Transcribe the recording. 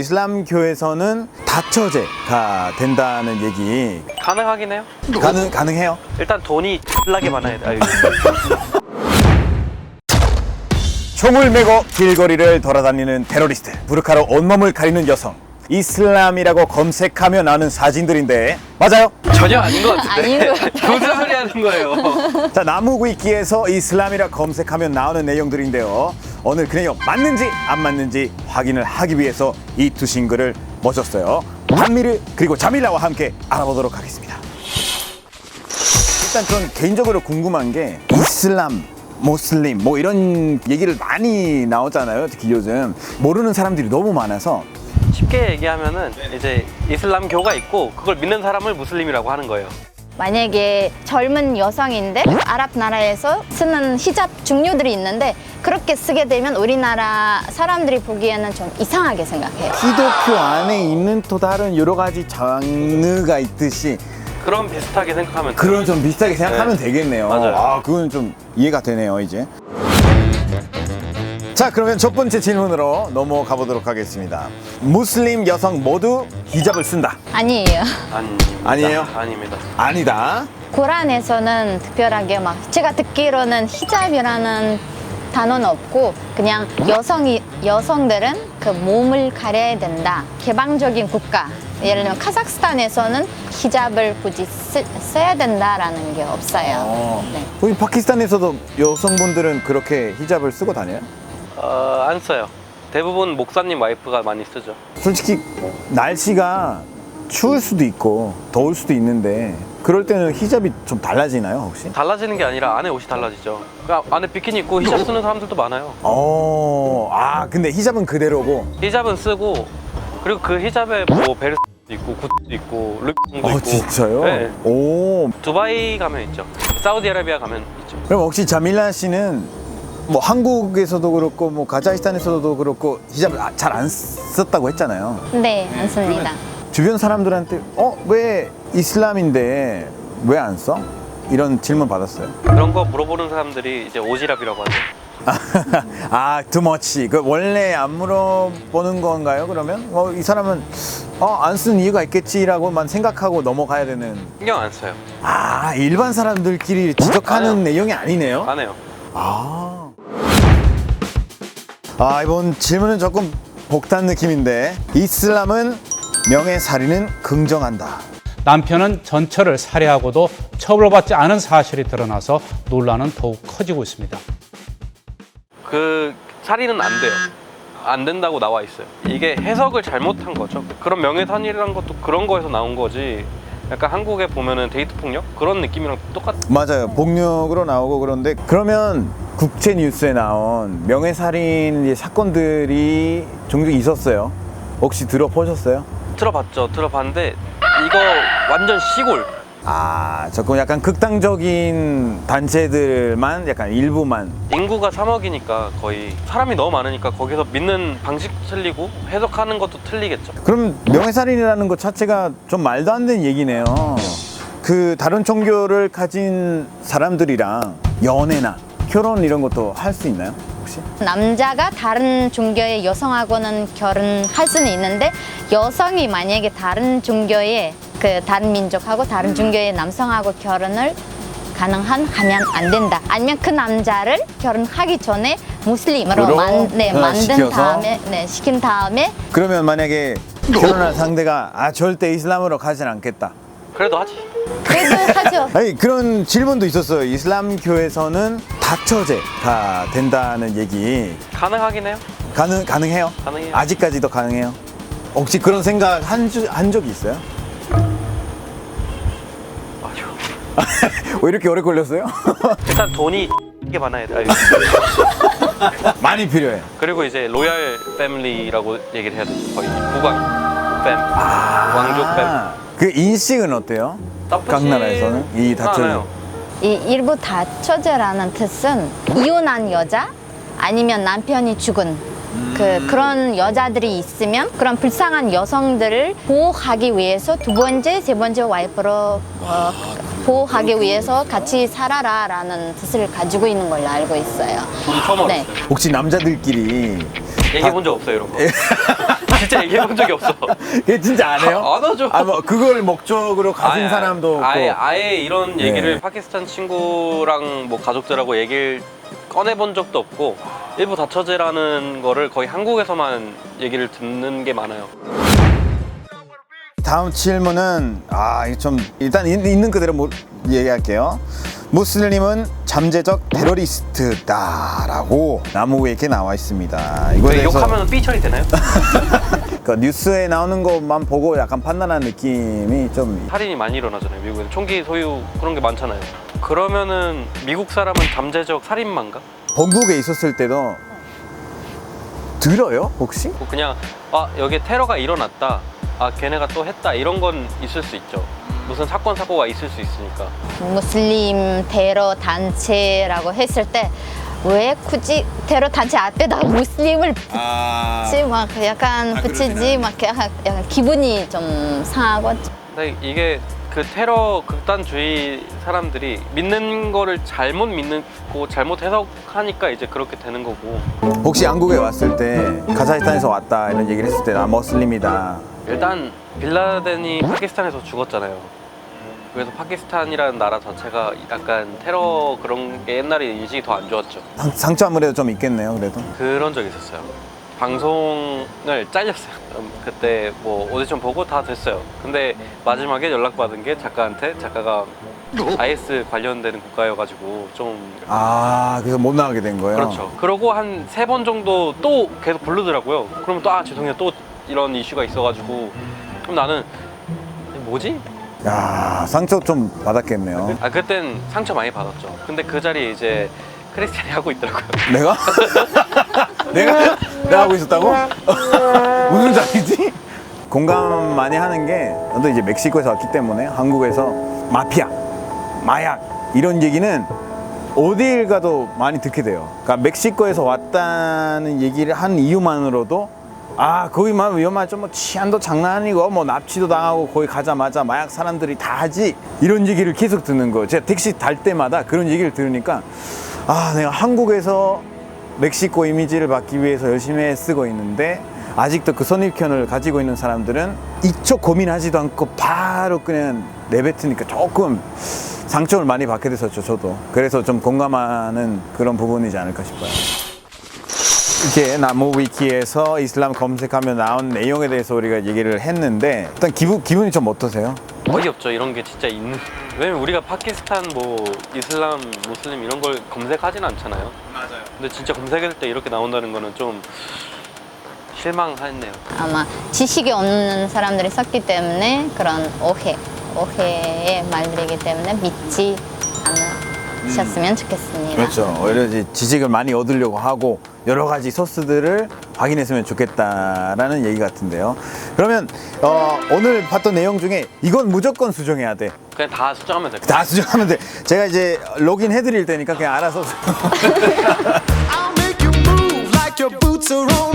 이슬람교에서는 다처제가 된다는 얘기 가능하긴 해요. 가능해요? 일단 돈이 X나게 많아야 돼. 총을 메고 길거리를 돌아다니는 테러리스트, 부르카로 온몸을 가리는 여성, 이슬람이라고 검색하면 나오는 사진들인데 맞아요? 전혀 아닌 것 같은데. 아닌 것 같아요. 무슨 소리 하는 거예요? 자, 나무위키에서 이슬람이라 검색하면 나오는 내용들인데요. 오늘 그 내용 맞는지 안 맞는지 확인을 하기 위해서 이 두 싱글을 모셨어요. 한미르 그리고 자밀라와 함께 알아보도록 하겠습니다. 일단 전 개인적으로 궁금한 게 이슬람, 모슬림 뭐 이런 얘기를 많이 나오잖아요. 특히 요즘 모르는 사람들이 너무 많아서 쉽게 얘기하면은 이제 이슬람교가 있고 그걸 믿는 사람을 무슬림이라고 하는 거예요. 만약에 젊은 여성인데 아랍 나라에서 쓰는 히잡 종류들이 있는데 그렇게 쓰게 되면 우리나라 사람들이 보기에는 좀 이상하게 생각해요. 기독교 안에 있는 또 다른 여러 가지 장르가 있듯이 그런 비슷하게 생각하면 그런 좀 비슷하게 생각하면 네. 되겠네요. 맞아요. 아, 그건 좀 이해가 되네요, 이제. 자, 그러면 첫 번째 질문으로 넘어가 보도록 하겠습니다. 무슬림 여성 모두 히잡을 쓴다. 아니에요. 아니에요? 아닙니다. 아니다. 고란에서는 특별하게 막 제가 듣기로는 히잡이라는 단어는 없고 그냥 여성들은 그 몸을 가려야 된다. 개방적인 국가. 예를 들면 카자흐스탄에서는 히잡을 굳이 써야 된다라는 게 없어요. 네. 거기 파키스탄에서도 여성분들은 그렇게 히잡을 쓰고 다녀요? 안 써요. 대부분 목사님 와이프가 많이 쓰죠. 솔직히 날씨가 추울 수도 있고 더울 수도 있는데 그럴 때는 히잡이 좀 달라지나요, 혹시? 달라지는 게 아니라 안에 옷이 달라지죠. 그러니까 안에 비키니 입고 히잡 쓰는 사람들도 많아요. 아, 근데 히잡은 그대로고. 히잡은 쓰고 그리고 그 히잡에 뭐 베르도 있고 구찌도 있고 루이비통도 있고. 진짜요? 네. 오. 두바이 가면 있죠. 사우디아라비아 가면 있죠. 그럼 혹시 자밀라 씨는 뭐 한국에서도 그렇고 뭐 카자흐스탄에서도 그렇고 히잡을 잘 안 썼다고 했잖아요. 네, 않습니다. 주변 사람들한테 왜 이슬람인데 왜 안 써? 이런 질문 받았어요. 그런 거 물어보는 사람들이 이제 오지랖이라고 하죠. 아, too much. 그 원래 안 물어보는 건가요? 그러면 이 사람은 안 쓴 이유가 있겠지라고만 생각하고 넘어가야 되는. 신경 안 써요. 아, 일반 사람들끼리 지적하는 안 해요. 내용이 아니네요. 안 해요. 이번 질문은 조금 복잡한 느낌인데 이슬람은 명예살인은 긍정한다. 남편은 전처를 살해하고도 처벌받지 않은 사실이 드러나서 논란은 더욱 커지고 있습니다. 그 살인은 안 돼요. 안 된다고 나와 있어요. 이게 해석을 잘못한 거죠. 그런 명예살인이라는 것도 그런 거에서 나온 거지. 약간 한국에 보면은 데이트 폭력 그런 느낌이랑 똑같. 맞아요. 폭력으로 나오고 그런데 그러면 국제 뉴스에 나온 명예살인 사건들이 종종 있었어요. 혹시 들어보셨어요? 들어봤죠. 들어봤는데 이거 완전 시골. 조금 약간 극단적인 단체들만 약간 일부만. 인구가 3억이니까 거의 사람이 너무 많으니까 거기서 믿는 방식 틀리고 해석하는 것도 틀리겠죠. 그럼 명예살인이라는 것 자체가 좀 말도 안 되는 얘기네요. 그 다른 종교를 가진 사람들이랑 연애나 결혼 이런 것도 할 수 있나요? 혹시? 남자가 다른 종교의 여성하고는 결혼할 수는 있는데 여성이 만약에 다른 종교의 그 다른 민족하고 다른 종교의 남성하고 결혼을 하면 안 된다. 아니면 그 남자를 결혼하기 전에 무슬림으로 만든 시켜서? 다음에 시킨 다음에 그러면 만약에 결혼할 상대가 절대 이슬람으로 가진 않겠다. 그래도 하지. 그래도 하죠. 아니, 그런 질문도 있었어요. 이슬람교에서는 다처제가 된다는 얘기 가능하긴 해요. 가능해요? 가능해요. 아직까지도 가능해요? 혹시 그런 생각 한 적이 있어요? 아주. 왜 이렇게 오래 걸렸어요? 일단 돈이 X게 많아야 돼. 많이 필요해. 그리고 이제 로얄 패밀리라고 얘기를 해야 돼. 거의 국왕 팸, 왕족 팸. 그 인식은 어때요? 각 나라에서는 이 다처제. 않아요. 이 일부 다처제라는 뜻은 이혼한 여자 아니면 남편이 죽은 그런 여자들이 있으면 그런 불쌍한 여성들을 보호하기 위해서 두 번째, 세 번째 와이프로 보호하기 위해서 같이 살아라라는 뜻을 가지고 있는 걸로 알고 있어요. 저도 처음 네. 알았어요. 혹시 남자들끼리 얘기해 본 적 없어요, 이런 거. 진짜 얘기해 본 적이 없어. 그게 진짜 안 해요? 안 하죠. 뭐 그걸 목적으로 가진 사람도 없고. 아예 이런 네. 얘기를 파키스탄 친구랑 뭐 가족들하고 얘기를 꺼내본 적도 없고, 일부 다처제라는 거를 거의 한국에서만 얘기를 듣는 게 많아요. 다음 질문은 이거 좀 일단 있는 그대로 얘기할게요. 무슬림은 잠재적 테러리스트다라고 나무 위에 이렇게 나와 있습니다. 이거에 대해서 욕하면 삐 처리 되나요? 그 뉴스에 나오는 것만 보고 약간 판단하는 느낌이 좀. 살인이 많이 일어나잖아요. 미국에는 총기 소유 그런 게 많잖아요. 그러면은 미국 사람은 잠재적 살인마인가? 본국에 있었을 때도 들어요 혹시? 뭐 그냥 여기에 테러가 일어났다, 걔네가 또 했다, 이런 건 있을 수 있죠. 무슨 사고가 있을 수 있으니까. 무슬림 테러 단체라고 했을 때 왜 굳이 테러 단체 앞에다 무슬림을 붙지 막 약간 붙이지 막 약간 기분이 좀 상하고. 근데 이게 그 테러 극단주의 사람들이 믿는 거를 잘못 믿고 잘못 해석하니까 이제 그렇게 되는 거고. 혹시 한국에 왔을 때 카자흐스탄에서 왔다 이런 얘기를 했을 때 나 머슬림이다. 일단 빌라덴이 파키스탄에서 죽었잖아요. 그래서 파키스탄이라는 나라 자체가 약간 테러 그런 게 옛날에 인식이 더 안 좋았죠. 상처 아무래도 좀 있겠네요 그래도. 그런 적이 있었어요. 방송을 잘렸어요. 그때 뭐 오디션 보고 다 됐어요. 근데 마지막에 연락받은 게 작가가 IS 관련되는 국가여가지고 좀. 그래서 못 나가게 된 거예요. 그렇죠. 그러고 한 3번 정도 또 계속 부르더라고요. 그러면 또 죄송해요, 또 이런 이슈가 있어가지고. 그럼 나는 뭐지? 야, 상처 좀 받았겠네요. 그땐 상처 많이 받았죠. 근데 그 자리에 이제 크리스찬이 하고 있더라고요. 내가? 내가 하고 있었다고? 무슨 자리지? 공감 많이 하는 게, 저도 이제 멕시코에서 왔기 때문에 한국에서 마피아, 마약 이런 얘기는 어딜 가도 많이 듣게 돼요. 그러니까 멕시코에서 왔다는 얘기를 한 이유만으로도 거기만 위험하죠. 뭐 치안도 장난 아니고 뭐 납치도 당하고 거기 가자마자 마약 사람들이 다 하지, 이런 얘기를 계속 듣는 거예요. 제가 택시 탈 때마다 그런 얘기를 들으니까 내가 한국에서 멕시코 이미지를 받기 위해서 열심히 쓰고 있는데 아직도 그 선입견을 가지고 있는 사람들은 이쪽 고민하지도 않고 바로 그냥 내뱉으니까 조금 상처를 많이 받게 됐었죠, 저도. 그래서 좀 공감하는 그런 부분이지 않을까 싶어요. 이렇게 나무 위키에서 이슬람 검색하면 나온 내용에 대해서 우리가 얘기를 했는데, 일단 기분이 좀 어떠세요? 어이없죠. 이런 게 진짜 있는. 왜냐면 우리가 파키스탄 뭐 이슬람, 무슬림 이런 걸 검색하진 않잖아요. 맞아요. 근데 진짜 검색할 때 이렇게 나온다는 거는 좀 실망했네요. 아마 지식이 없는 사람들이 썼기 때문에 그런 오해의 말들이기 때문에 믿지 않으셨으면 좋겠습니다. 그렇죠. 오히려 이제 지식을 많이 얻으려고 하고 여러 가지 소스들을 확인했으면 좋겠다라는 얘기 같은데요. 그러면 오늘 봤던 내용 중에 이건 무조건 수정해야 돼. 그냥 다 수정하면 될 것 다 수정하면 돼. 제가 이제 로그인 해드릴 테니까 그냥 알아서. I'll make you move like your boots are on